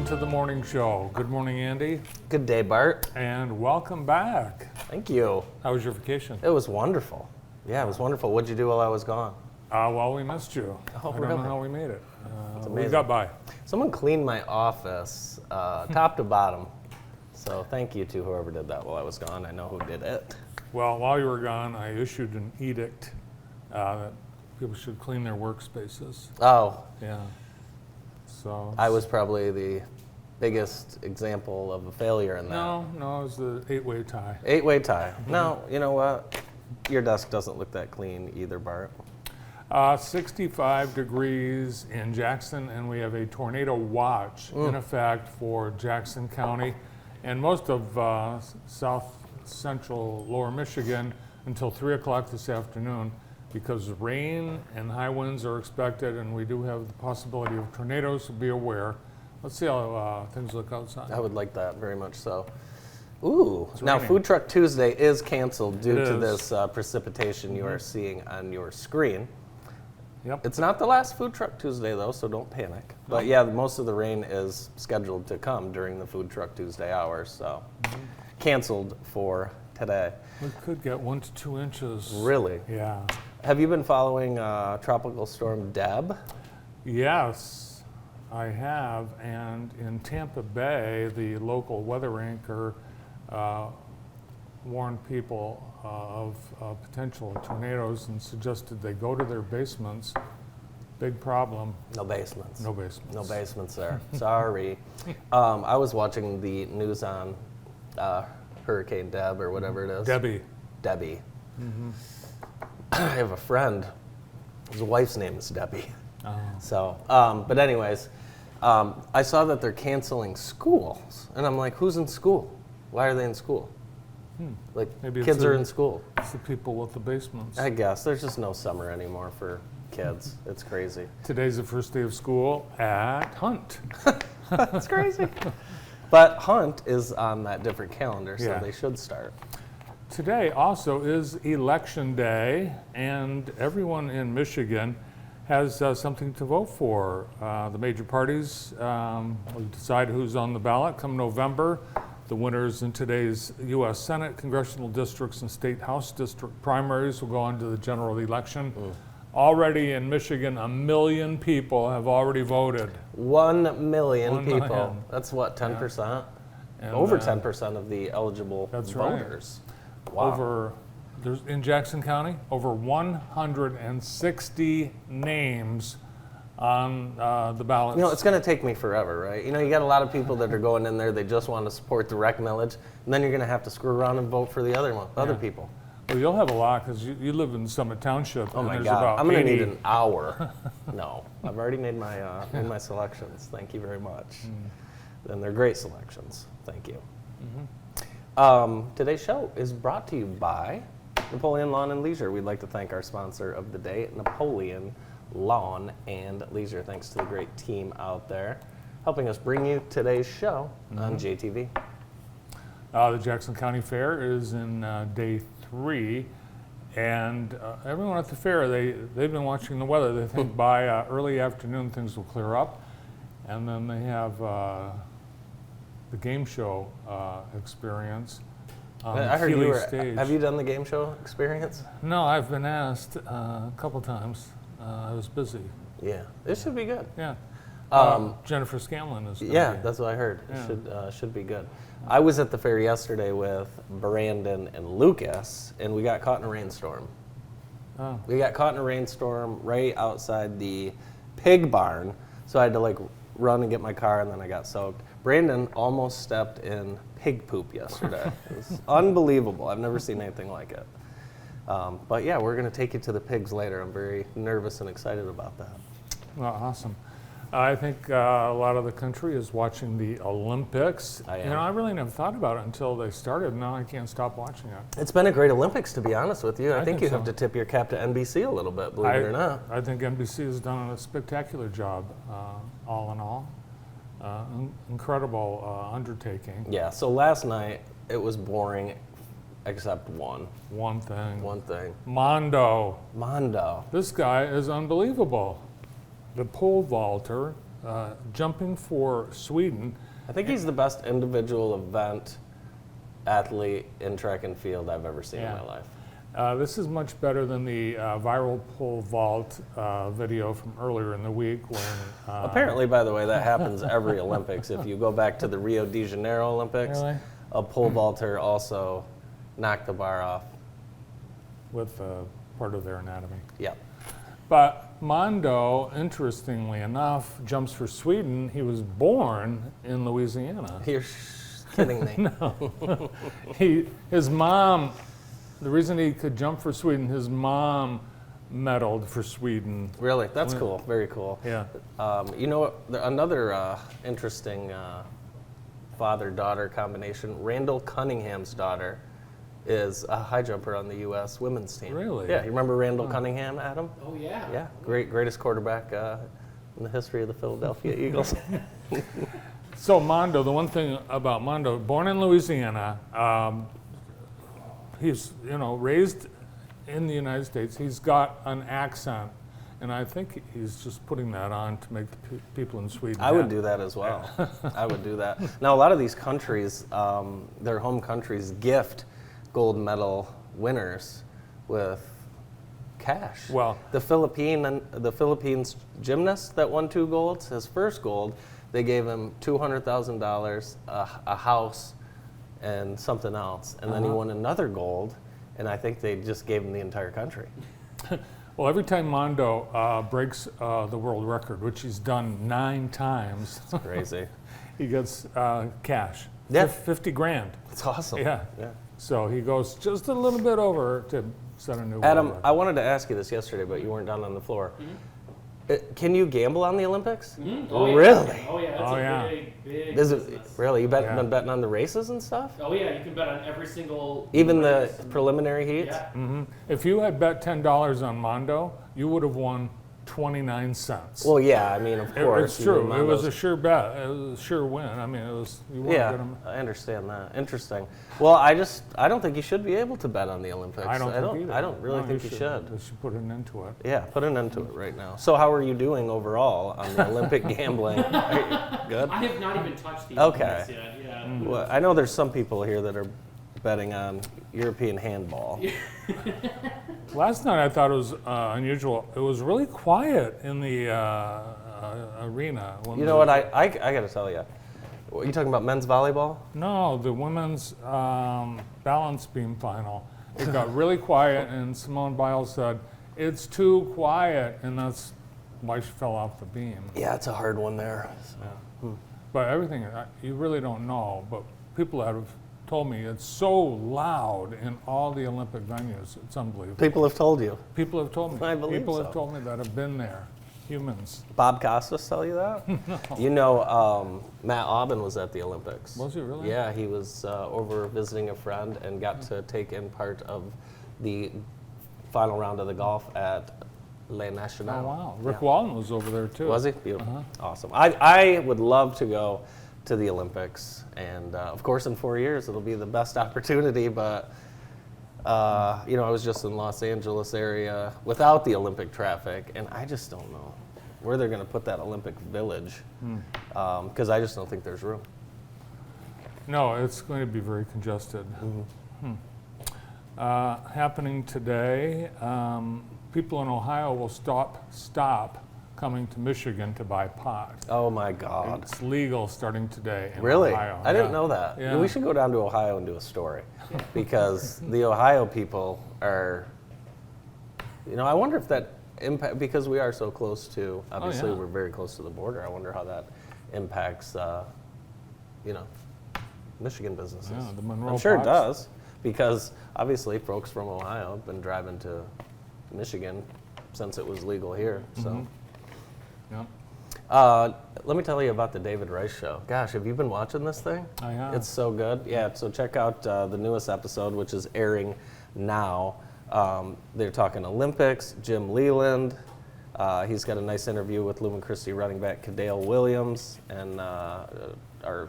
welcome to the morning show. Good morning, Andy, Good day, Bart. and welcome back. Thank you. How was your vacation? It was wonderful. Yeah, it was wonderful. What'd you do while I was gone? Well, we missed you. Oh, I don't know really? how we made it. We amazing. got by. Someone cleaned my office top to bottom. So thank you to whoever did that while I was gone. I know who did it. Well, while you were gone, I issued an edict that people should clean their workspaces. Oh, Yeah. So I was probably the biggest example of a failure in that. no, it was the 8-way tie. 8-way tie. No, you know what? Your desk doesn't look that clean either, Bart. 65 degrees in Jackson, and we have a tornado watch in effect for Jackson County and most of south central lower Michigan until 3 o'clock this afternoon because rain and high winds are expected, and we do have the possibility of tornadoes, so be aware. Let's see how things look outside. I would like that very much so. Ooh, now raining. Food Truck Tuesday is canceled due It to is. this precipitation you are seeing on your screen. Yep. It's not the last Food Truck Tuesday though, so don't panic. But yeah, most of the rain is scheduled to come during the Food Truck Tuesday hours, so canceled for today. We could get 1 to 2 inches. Really? Yeah. Have you been following Tropical Storm Deb? Yes, I have. And in Tampa Bay, the local weather anchor warned people of potential tornadoes and suggested they go to their basements. Big problem, No basements. no basements. No basements there. Sorry. I was watching the news on Hurricane Deb or whatever it is. Debbie. Debbie. I have a friend. His wife's name is Debbie. Oh. So, but anyways, I saw that they're canceling schools, and I'm like, who's in school? Why are they in school? Like, Maybe it's kids a- are in school. It's the people with the basements. I guess there's just no summer anymore for kids. It's crazy. Today's the first day of school at Hunt. That's crazy. But Hunt is on that different calendar, so Yeah. they should start. Today also is election day, and everyone in Michigan has something to vote for. The major parties will decide who's on the ballot come November. The winners in today's U.S. Senate, congressional districts, and state house district primaries will go on to the general election. Already in Michigan, 1 million people have already voted. 1 million 1 people. million. That's what, 10%? And, Over uh, 10% of the eligible That's right. voters. Wow. There's in Jackson County, over 160 names on the ballots. You know, it's going to take me forever, right? You know, you got a lot of people that are going in there, they just want to support the rec millage, and then you're going to have to screw around and vote for the other Yeah. people. Well, you'll have a lot because you live in Summit Township. Oh and my there's God, about I'm going to 80 need an hour. No, I've already made my selections. Thank you very much. And they're great selections. Thank you. Today's show is brought to you by Napoleon Lawn and Leisure. We'd like to thank our sponsor of the day, Napoleon Lawn and Leisure. Thanks to the great team out there helping us bring you today's show on JTV. The Jackson County Fair is in day 3, and everyone at the fair, they've been watching the weather. They think by early afternoon things will clear up, and then they have the game show experience on I heard you Keeley were. stage. Have you done the game show experience? No, I've been asked a couple times. I was busy. Yeah, it should be good. Yeah. Jennifer Scanlon is. gonna Yeah, be- that's what I heard. Yeah. It should be good. I was at the fair yesterday with Brandon and Lucas, and we got caught in a rainstorm. Oh. We got caught in a rainstorm right outside the pig barn, so I had to like run and get my car, and then I got soaked. Brandon almost stepped in pig poop yesterday. It was unbelievable. I've never seen anything like it. But yeah, we're going to take you to the pigs later. I'm very nervous and excited about that. Well, awesome. I think a lot of the country is watching the Olympics. I am. You know, I really never thought about it until they started. Now I can't stop watching it. It's been a great Olympics, to be honest with you. I think think you so. have to tip your cap to NBC a little bit, believe it or not. I think NBC has done a spectacular job, all in all. Incredible undertaking. Yeah, so last night it was boring except one thing. Mondo. Mondo. This guy is unbelievable. The pole vaulter jumping for Sweden. I think he's the best individual event athlete in track and field I've ever seen in Yeah. my life. This is much better than the viral pole vault video from earlier in the week when Apparently, by the way, that happens every Olympics. If you go back to the Rio de Janeiro Olympics, Really? a pole vaulter also knocked the bar off. with part of their anatomy. Yeah. But Mondo, interestingly enough, jumps for Sweden. He was born in Louisiana. You're kidding me. His mom, the reason he could jump for Sweden, his mom medaled for Sweden. Really? That's cool. Very cool. Yeah. You know what? Another interesting father-daughter combination, Randall Cunningham's daughter is a high jumper on the U.S. women's team. Really? Yeah. You remember Randall Cunningham, Adam? Oh, yeah. Yeah. Greatest quarterback in the history of the Philadelphia Eagles. So Mondo, the one thing about Mondo, born in Louisiana, he's raised in the United States. He's got an accent, and I think he's just putting that on to make the people in Sweden. I would happy. do that as well. I would do that. Now, a lot of these countries, their home countries, gift gold medal winners with cash. Well- the Philippines gymnast that won 2 golds, his first gold, they gave him $200,000, a house, and something else, and then he won another gold, and I think they just gave him the entire country. Well, every time Mondo breaks the world record, which he's done 9 times, Crazy. he gets cash. Yeah. 50 grand. It's awesome. Yeah. Yeah. So he goes just a little bit over to set a new world Adam, record. I wanted to ask you this yesterday, but you weren't down on the floor. Can you gamble on the Olympics? Oh, yeah. Really? Oh, yeah. That's Oh, a yeah. big Is it business. really? You've Yeah. been betting on the races and stuff? Oh, yeah. You can bet on every single. Even the race. preliminary heats? Yeah. If you had bet $10 on Mondo, you would have won 29 cents. Well, yeah, I mean, of course. It's true. even It was a Mondo's- sure bet. It was a sure win. I mean, it was. You weren't Yeah, gonna, I understand that. Interesting. Well, I don't think you should be able to bet on the Olympics. I don't think either. I don't really No, think you should. They should put an end to it. Yeah, put an end to it right now. So, how are you doing overall on the Olympic gambling? Are you good? I have not even touched the Okay. Olympics yet. Yeah. Well, I know there's some people here that are betting on European handball. Last night I thought it was unusual. It was really quiet in the arena. when You know what? I got to tell you. What, you talking about men's volleyball? No, the women's balance beam final. It got really quiet, and Simone Biles said, "It's too quiet," and that's why she fell off the beam. Yeah, it's a hard one there. But everything, you really don't know, but people have told me it's so loud in all the Olympic venues. It's unbelievable. People have told you. People have told me. I believe People so. have told me that have been there. Humans. Bob Costas tell you that? You know, Matt Aubin was at the Olympics. Was he really? Yeah, he was over visiting a friend and got to take in part of the final round of the golf at Les Nationaux. Oh, wow. Rick Yeah. Walton was over there, too. Was he? Beautiful. Awesome. I would love to go to the Olympics, and of course in 4 years it'll be the best opportunity, but I was just in Los Angeles area without the Olympic traffic, and I just don't know where they're going to put that Olympic village, because I just don't think there's room. No, it's going to be very congested. Mm-hmm. Happening today, people in Ohio will stop coming to Michigan to buy pot. Oh my God. It's legal starting today in Really? Ohio. I didn't Yeah. know that. Yeah. We should go down to Ohio and do a story, because the Ohio people are, I wonder if that impact, because we are so close to, obviously yeah. we're very close to the border, I wonder how that impacts, Michigan businesses. Yeah, the Monroe I'm sure Pots. it does, because obviously folks from Ohio have been driving to Michigan since it was legal here, so. Yeah. Let me tell you about the David Rice Show. Gosh, have you been watching this thing? I have. It's so good. Yeah, so check out the newest episode, which is airing now. They're talking Olympics, Jim Leland. He's got a nice interview with Lumen Christi running back Kadale Williams, and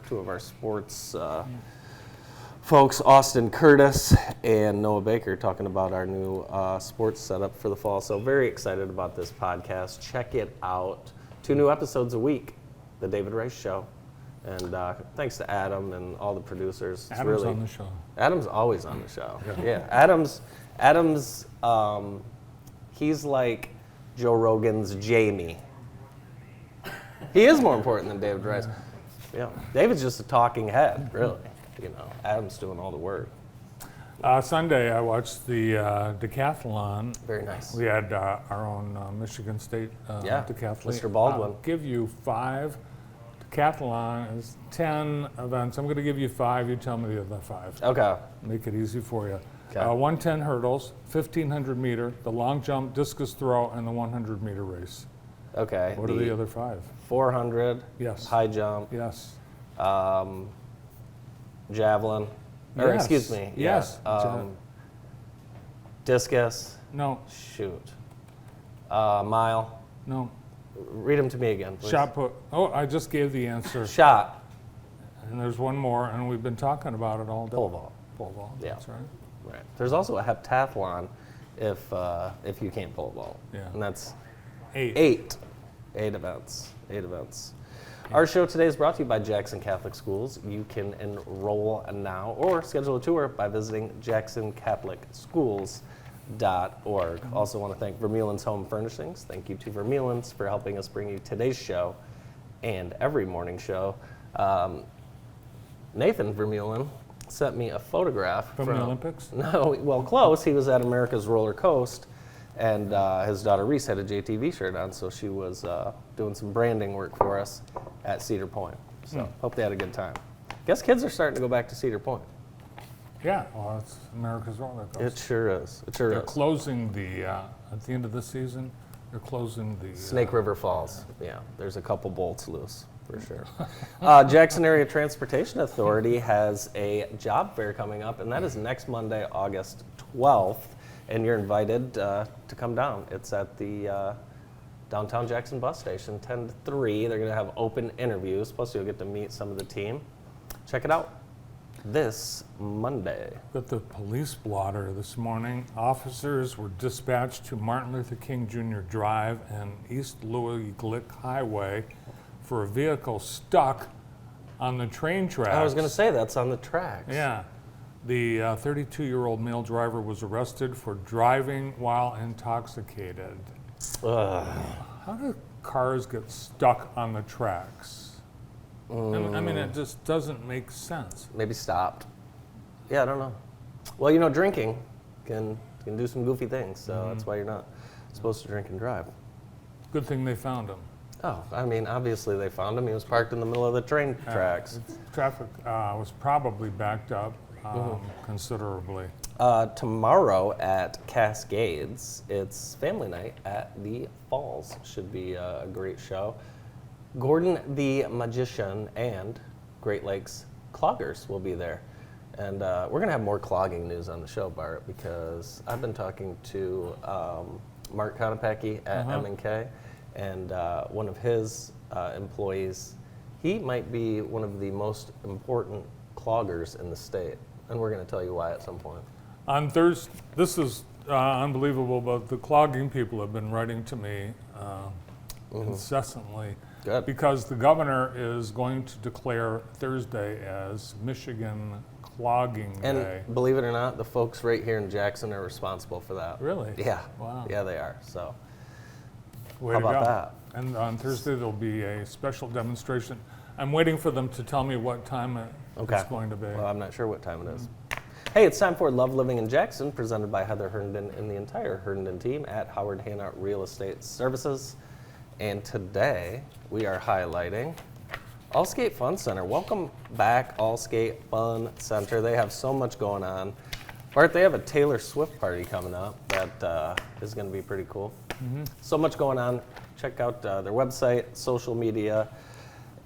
two of our sports folks, Austin Curtis and Noah Baker, talking about our new sports setup for the fall. So very excited about this podcast. Check it out. 2 new episodes a week The David Rice Show. And thanks to Adam and all the producers. It's Adam's on the show. Adam's always on the show. Yeah, Adam's he's like Joe Rogan's Jamie. He is more important than David Rice. Yeah, David's just a talking head, really. You know, Adam's doing all the work. Sunday, I watched the decathlon. Very nice. We had our own Michigan State decathlete. Mr. Baldwin. I'll give you 5. Decathlon is 10 events. I'm going to give you 5. You tell me the other 5. Okay. Make it easy for you. Okay. 110 hurdles, 1500 meter, the long jump, discus throw, and the 100 meter race. Okay. What are the other 5? 400. Yes. High jump. Yes. Javelin. Or Yes. excuse me. Yes. Yeah. Discus. No. Shoot. Mile. No. Read them to me again, please. Shot put. Oh, I just gave the answer. Shot. And there's one more, and we've been talking about it all day. Pole vault. Pole vault. Yeah. That's right. Right. There's also a heptathlon if you can't pole vault. Yeah. And that's 8. 8 events. 8 events. Our show today is brought to you by Jackson Catholic Schools. You can enroll now or schedule a tour by visiting jacksoncatholicschools.org. Also want to thank Vermeulen's Home Furnishings. Thank you to Vermeulen's for helping us bring you today's show and every morning show. Nathan Vermeulen sent me a photograph From the Olympics? No, well, close. He was at America's Roller Coast, and his daughter Reese had a JTV shirt on, so she was doing some branding work for us at Cedar Point. So hope they had a good time. Guess kids are starting to go back to Cedar Point. Yeah. Well, it's America's roller coaster. It sure is. It sure They're is. closing the at the end of this season. They're closing the Snake River Falls. Yeah, there's a couple bolts loose for sure. Jackson Area Transportation Authority has a job fair coming up, and that is next Monday, August 12th. And you're invited to come down. It's at the downtown Jackson bus station, 10 to 3. They're going to have open interviews, plus you'll get to meet some of the team. Check it out this Monday. Got the police blotter this morning. Officers were dispatched to Martin Luther King Jr. Drive and East Louis Glick Highway for a vehicle stuck on the train tracks. I was going to say that's on the tracks. Yeah. The 32-year-old male driver was arrested for driving while intoxicated. Ugh. How do cars get stuck on the tracks? I mean, it just doesn't make sense. Maybe stopped. Yeah, I don't know. Well, you know, drinking can do some goofy things, so that's why you're not supposed to drink and drive. Good thing they found him. Oh, I mean, obviously they found him. He was parked in the middle of the train tracks. Traffic was probably backed up considerably. Tomorrow at Cascades, it's family night at the Falls. Should be a great show. Gordon the Magician and Great Lakes Cloggers will be there. And we're going to have more clogging news on the show, Bart, because I've been talking to Mark Konopecki at M&K, and one of his employees, he might be one of the most important cloggers in the state. And we're going to tell you why at some point. On Thursday, this is unbelievable, but the clogging people have been writing to me incessantly. Good. Because the governor is going to declare Thursday as Michigan Clogging And Day. believe it or not, the folks right here in Jackson are responsible for that. Really? Yeah. Wow. Yeah, they are. So Way how to about go. that? And on Thursday, there'll be a special demonstration. I'm waiting for them to tell me what time it's going to be. Well, I'm not sure what time it is. Hey, it's time for Love Living in Jackson, presented by Heather Herndon and the entire Herndon team at Howard Hanna Real Estate Services. And today, we are highlighting Allskate Fun Center. Welcome back, Allskate Fun Center. They have so much going on. Bart, they have a Taylor Swift party coming up that is going to be pretty cool. So much going on. Check out their website, social media,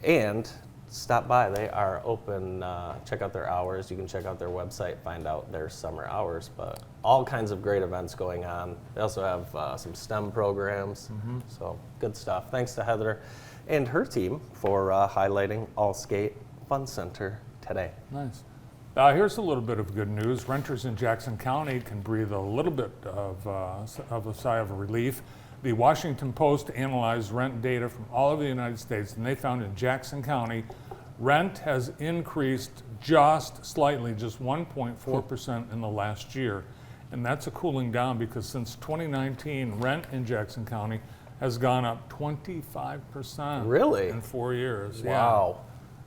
and stop by. They are open. Check out their hours. You can check out their website, find out their summer hours, but all kinds of great events going on. They also have some STEM programs, so good stuff. Thanks to Heather and her team for highlighting Allskate Fun Center today. Nice. Here's a little bit of good news. Renters in Jackson County can breathe a little bit of a sigh of relief. the Washington Post analyzed rent data from all over the United States, and they found in Jackson County, rent has increased just slightly, just 1.4% in the last year. And that's a cooling down because since 2019, rent in Jackson County has gone up 25%. Really? In 4 years. Yeah. Wow.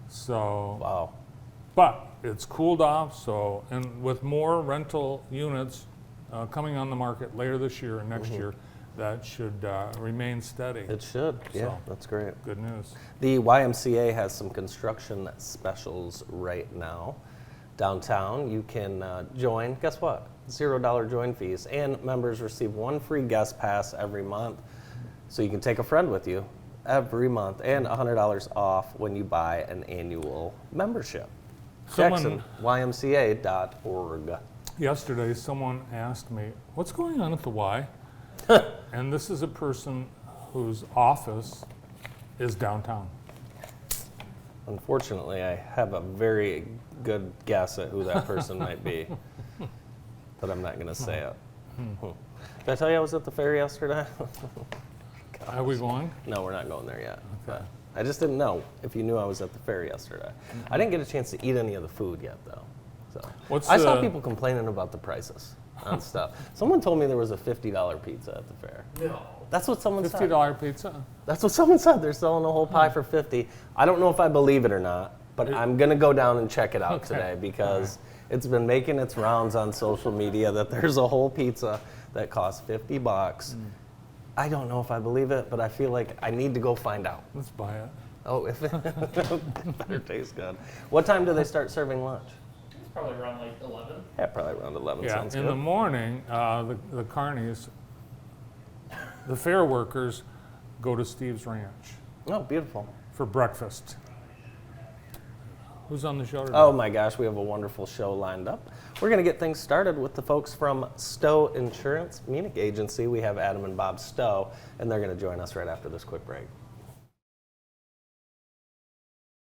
So, Wow. but it's cooled off. So, and with more rental units coming on the market later this year and next year, that should remain steady. It should. Yeah, So. that's great. Good news. The YMCA has some construction specials right now. Downtown, you can join. Guess what? $0 join fees. And members receive one free guest pass every month. So you can take a friend with you every month and $100 off when you buy an annual membership. Someone- JacksonYMCA.org. Yesterday, someone asked me, what's going on at the Y? And this is a person whose office is downtown. Unfortunately, I have a very good guess at who that person might be, but I'm not going to say it. Did I tell you I was at the fair yesterday? Are we going? No, we're not going there yet. But I just didn't know if you knew I was at the fair yesterday. I didn't get a chance to eat any of the food yet, though. So I saw people complaining about the prices on stuff. Someone told me there was a $50 pizza at the fair. No. That's what someone said. $50 pizza? That's what someone said. They're selling a whole pie for $50. I don't know if I believe it or not, but I'm going to go down and check it out today because it's been making its rounds on social media that there's a whole pizza that costs $50. I don't know if I believe it, but I feel like I need to go find out. Let's buy it. Oh, if it better taste good. What time do they start serving lunch? It's probably around like 11. Yeah, probably around 11. Yeah, Sounds in good. the morning, the carnies, the fair workers go to Steve's Ranch Oh, beautiful. for breakfast. Who's on the show today? Oh my gosh, we have a wonderful show lined up. We're going to get things started with the folks from Stowe Insurance Munich Agency. We have Adam and Bob Stowe, and they're going to join us right after this quick break.